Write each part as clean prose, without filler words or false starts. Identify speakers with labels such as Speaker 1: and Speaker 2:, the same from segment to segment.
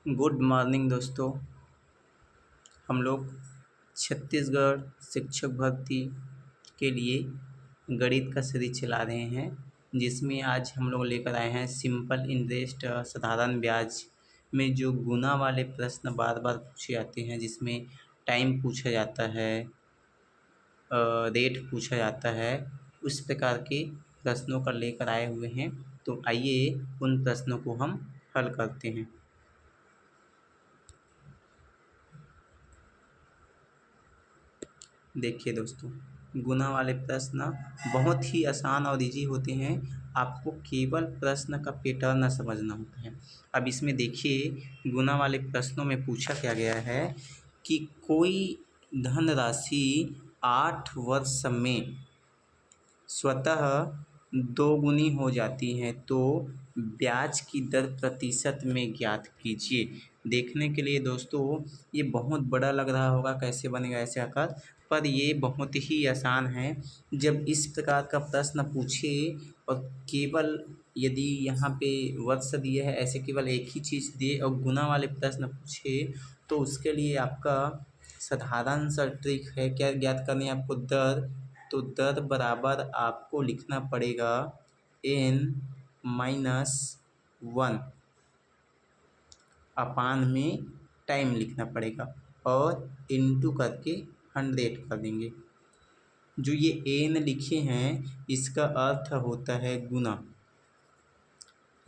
Speaker 1: Good morning दोस्तों। हम लोग छत्तीसगढ़ शिक्षक भर्ती के लिए गणित का सीरीज चला रहे हैं, जिसमें आज हम लोग लेकर आए हैं सिंपल इंटरेस्ट साधारण ब्याज में जो गुना वाले प्रश्न बार बार पूछे जाते हैं, जिसमें टाइम पूछा जाता है, रेट पूछा जाता है। उस प्रकार के प्रश्नों का लेकर आए हुए हैं। तो आइए उन प्रश्नों को हम हल करते हैं। देखिए दोस्तों, गुना वाले प्रश्न बहुत ही आसान और इजी होते हैं। आपको केवल प्रश्न का पैटर्न समझना होता है। अब इसमें देखिए, गुना वाले प्रश्नों में पूछा क्या गया है कि कोई धनराशि 8 वर्ष में स्वतः दोगुनी हो जाती है तो ब्याज की दर प्रतिशत में ज्ञात कीजिए। देखने के लिए दोस्तों ये बहुत बड़ा लग रहा होगा, कैसे बनेगा ऐसे आकर, पर ये बहुत ही आसान है। जब इस प्रकार का प्रश्न पूछे और केवल यदि यहाँ पे वर्ष दिया है, ऐसे केवल एक ही चीज़ दिए और गुना वाले प्रश्न पूछे, तो उसके लिए आपका साधारण सा ट्रिक है। क्या ज्ञात करनी है आपको? दर। तो दर बराबर आपको लिखना पड़ेगा n-1 अपान में टाइम लिखना पड़ेगा और इनटू करके 100 कर देंगे। जो ये n लिखे हैं इसका अर्थ होता है गुना।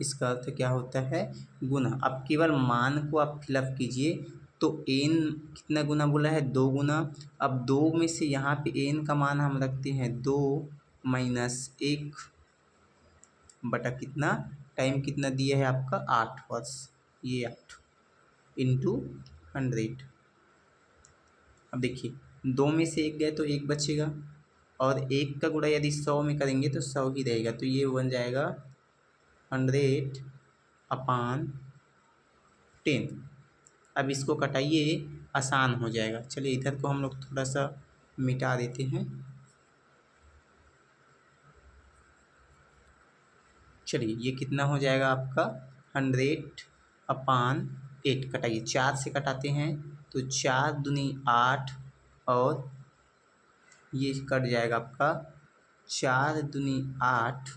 Speaker 1: इसका अर्थ क्या होता है? गुना। अब केवल मान को आप फिलअप कीजिए। तो n कितना गुना बोला है? 2 गुना। अब 2 में से यहाँ पे n का मान हम रखते हैं 2 - 1 बटा कितना, टाइम कितना दिया है आपका? 8 वर्ष। ये 8 इंटू 100। अब देखिए, 2 में से 1 गए तो 1 बचेगा और 1 का गुणा यदि 100 में करेंगे तो 100 ही रहेगा। तो ये बन जाएगा 100 अपान 10। अब इसको कटाइए, आसान हो जाएगा। चलिए इधर को हम लोग थोड़ा सा मिटा देते हैं। चलिए ये कितना हो जाएगा आपका? 100 अपान 8। कटाइए, 4 से कटाते हैं तो 4 दूनी 8 और ये कट जाएगा आपका 4 दूनी 8,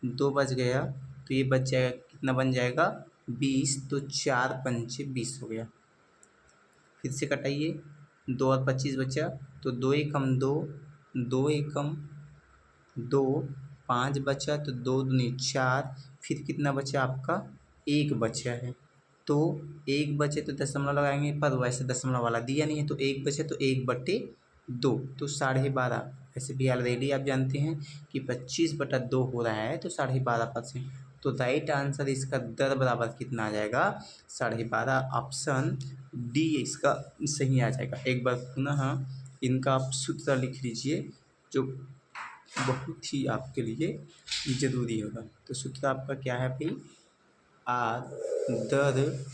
Speaker 1: 2 बच गया तो ये बच जाएगा, कितना बन जाएगा? 20। तो 4 पंचे 20 हो गया। फिर से कटाइए, 2 और 25 बचा तो 2 एकम 2, 2 एकम 2, 5 बचा तो 2 दूनी 4। फिर कितना बचा आपका? 1 बचा है। तो 1 बचे तो दशमलव लगाएंगे, पर वैसे दशमलव वाला दिया नहीं है तो 1 बचे तो 1/2 तो 12.5। वैसे भी ऑलरेडी आप जानते हैं कि 25/2 हो रहा है तो 12.5%। तो राइट आंसर इसका दर बराबर कितना आ जाएगा? 12.5। ऑप्शन डी इसका सही आ जाएगा। एक बार पुनः इनका आप सूत्र लिख लीजिए, जो बहुत ही आपके लिए ज़रूरी होगा। तो सूत्र आपका क्या है भाई? आर दर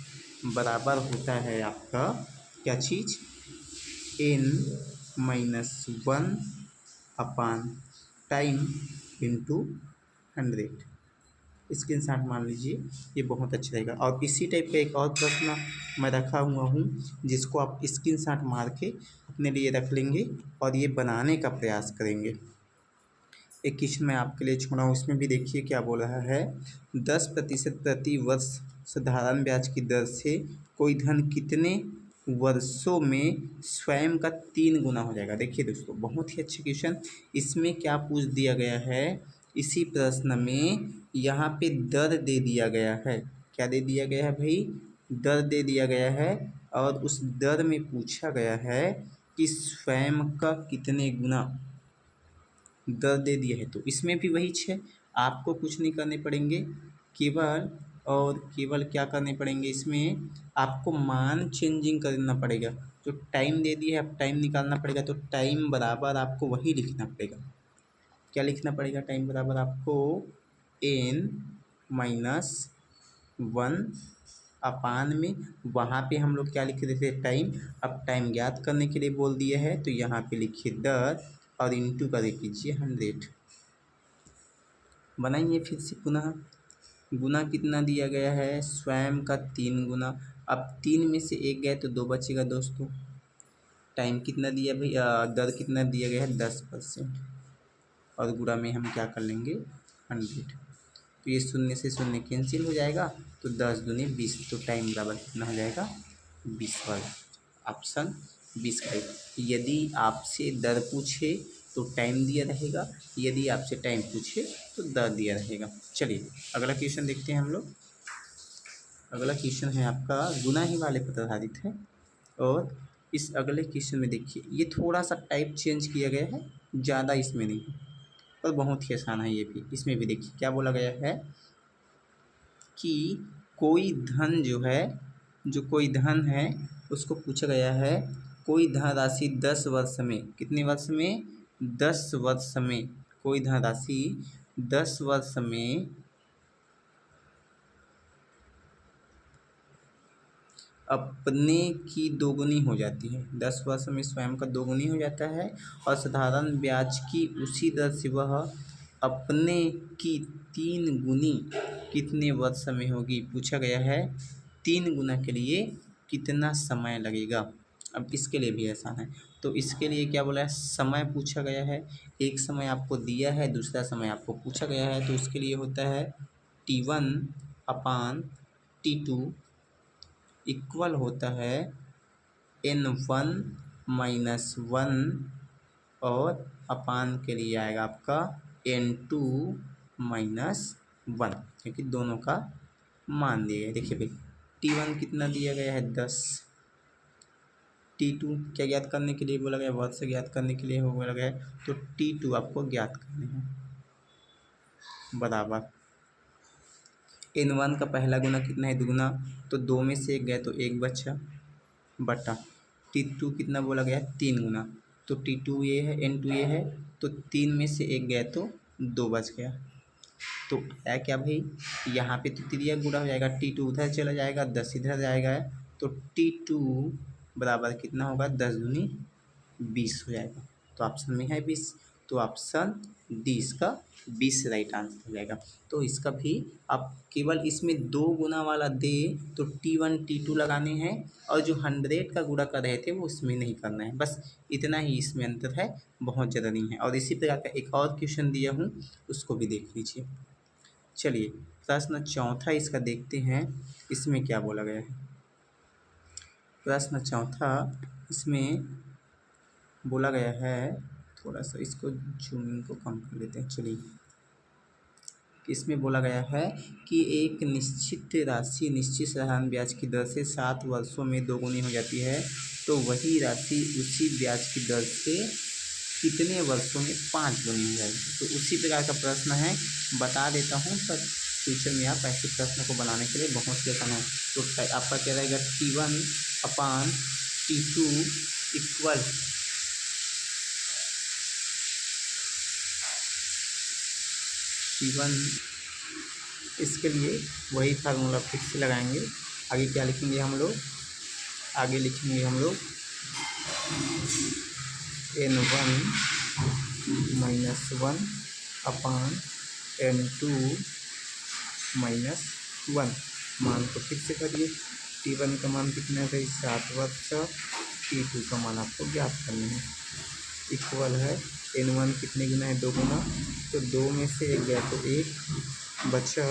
Speaker 1: बराबर होता है आपका क्या चीज़? n-1 अपान टाइम इंटू 100। स्क्रीनशॉट मान लीजिए, ये बहुत अच्छा रहेगा। और इसी टाइप का एक और प्रश्न मैं रखा हुआ हूँ, जिसको आप स्क्रीनशॉट मार के अपने लिए रख लेंगे और ये बनाने का प्रयास करेंगे। एक क्वेश्चन मैं आपके लिए छोड़ा हूँ, उसमें भी देखिए क्या बोल रहा है। 10% प्रति वर्ष साधारण ब्याज की दर से कोई धन कितने वर्षों में स्वयं का 3 गुना हो जाएगा? देखिए दोस्तों, बहुत ही अच्छा क्वेश्चन। इसमें क्या पूछ दिया गया है? इसी प्रश्न में यहाँ पे दर दे दिया गया है। क्या दे दिया गया है भाई? दर दे दिया गया है और उस दर में पूछा गया है कि स्वयं का कितने गुना दर दे दिया है। तो इसमें भी वही 6, आपको कुछ नहीं करने पड़ेंगे, केवल क्या करने पड़ेंगे? इसमें आपको मान चेंजिंग करना पड़ेगा। जो टाइम दे दिया है अब टाइम निकालना पड़ेगा, तो टाइम बराबर आपको वही लिखना पड़ेगा। क्या लिखना पड़ेगा? टाइम बराबर आपको n-1 अपान में, वहाँ पे हम लोग क्या लिख रहे थे? टाइम। अब टाइम ज्ञात करने के लिए बोल दिया है तो यहाँ पे लिखिए दर और इंटू कर कीजिए 100। बनाइए फिर से पुनः। गुना कितना दिया गया है, स्वयं का 3 गुना। अब 3 में से 1 गए तो 2 बचेगा दोस्तों। टाइम कितना दिया भाई, दर कितना दिया गया है 10%, और गुणा में हम क्या कर लेंगे 100। तो ये शून्य से शून्य कैंसिल हो जाएगा, तो 10 दूनी 20, तो टाइम बराबर कितना हो जाएगा 20 वर्ग। Option 20 correct. यदि आपसे दर पूछे तो टाइम दिया रहेगा, यदि आपसे टाइम पूछे तो दर दिया रहेगा। चलिए अगला क्वेश्चन देखते हैं हम लोग। अगला क्वेश्चन है आपका गुना ही वाले पर आधारित है, और इस अगले क्वेश्चन में देखिए ये थोड़ा सा टाइप चेंज किया गया है, ज़्यादा इसमें नहीं, और बहुत ही आसान है ये भी। इसमें भी देखिए क्या बोला गया है कि कोई धन जो है, जो कोई धन है उसको पूछा गया है, कोई धनराशि 10 वर्ष में, कितने वर्ष में 10 वर्ष में, कोई धनराशि 10 वर्ष में अपने की दोगुनी हो जाती है। 10 वर्ष में स्वयं का दोगुनी हो जाता है, और साधारण ब्याज की उसी दर से वह अपने की 3 गुनी कितने वर्ष में होगी। पूछा गया है 3 गुना के लिए कितना समय लगेगा। अब इसके लिए भी आसान है, तो इसके लिए क्या बोला है, समय पूछा गया है। एक समय आपको दिया है, दूसरा समय आपको पूछा गया है, तो उसके लिए होता है T1 अपान T2 इक्वल होता है N1 माइनस 1, और अपान के लिए आएगा आपका N2 माइनस 1, क्योंकि दोनों का मान दिया गया है। देखिए भाई T1 कितना दिया गया है 10, T2 क्या ज्ञात करने के लिए बोला गया, वर्ष से ज्ञात करने के लिए हो बोला गया है, तो T2 आपको ज्ञात करने हैं, बराबर N1 का पहला गुना कितना है, दुगुना, तो 2 में से 1 गए तो 1 बचा, बटा T2 कितना बोला गया 3 गुना, तो T2 ये है, N2 ये है, तो 3 में से 1 गए तो 2 बच गया। तो है क्या भाई, यहाँ पे तो त्रिया गुणा हो जाएगा, T2 उधर चला जाएगा, 10 इधर जाएगा, तो T2 बराबर कितना होगा 10 दूनी 20 हो जाएगा। तो ऑप्शन में है 20, तो ऑप्शन डी इसका 20 राइट आंसर हो जाएगा। तो इसका भी आप केवल इसमें 2 गुना वाला दे तो T1 T2 लगाने हैं, और जो 100 का गुणा कर रहे थे वो उसमें नहीं करना है, बस इतना ही इसमें अंतर है, बहुत ज़्यादा नहीं है। और इसी प्रकार का एक और क्वेश्चन दिया हूँ, उसको भी देख लीजिए। चलिए प्रश्न चौथा इसका देखते हैं, इसमें क्या बोला गया है। प्रश्न चौथा इसमें बोला गया है, थोड़ा सा इसको जूमिंग को कम कर लेते हैं। चलिए इसमें बोला गया है कि एक निश्चित राशि निश्चित साधारण ब्याज की दर से 7 वर्षों में दोगुनी हो जाती है, तो वही राशि उसी ब्याज की दर से कितने वर्षों में 5 गुनी हो जाएगी। तो उसी प्रकार का प्रश्न है, बता देता हूँ, पर फ्यूचर में आप ऐसे प्रश्न को बनाने के लिए बहुत से आसान हो। तो आपका क्या रहेगा T1 अपान T2 इक्वल T1, इसके लिए वही फार्मूला फिर से लगाएंगे। आगे क्या लिखेंगे हम लोग, आगे लिखेंगे हम लोग N1 माइनस 1 अपान N2 माइनस 1। मान को फिर से करिए, T1 का मान कितना है 7 वर्ष, T2 का मान आपको ज्ञात करना है, इक्वल है N1 कितने गुना है 2 गुना, तो 2 में से 1 गया तो 1 बचा,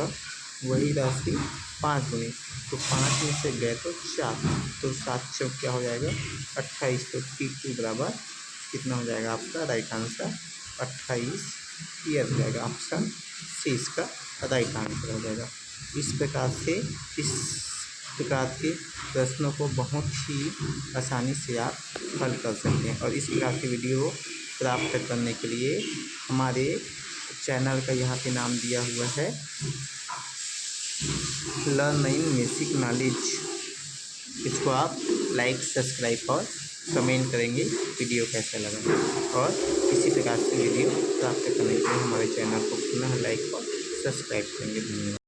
Speaker 1: वही राशि 5 गुनी, तो 5 में से गए तो 4, तो 7 चौक क्या हो जाएगा 28, तो T2 बराबर कितना हो जाएगा आपका राइट आंसर 28 ईयर हो जाएगा। ऑप्शन सी इसका राइट आंसर हो जाएगा। इस प्रकार से इस प्रकार के प्रश्नों को बहुत ही आसानी से आप हल कर सकते हैं, और इस प्रकार की वीडियो प्राप्त करने के लिए हमारे चैनल का यहाँ पे नाम दिया हुआ है लर्निंग बेसिक नॉलेज। इसको आप लाइक सब्सक्राइब और कमेंट करेंगे वीडियो कैसा लगा, और इसी प्रकार से वीडियो प्राप्त करने के लिए हमारे चैनल को पुनः लाइक और सब्सक्राइब करेंगे। धन्यवाद।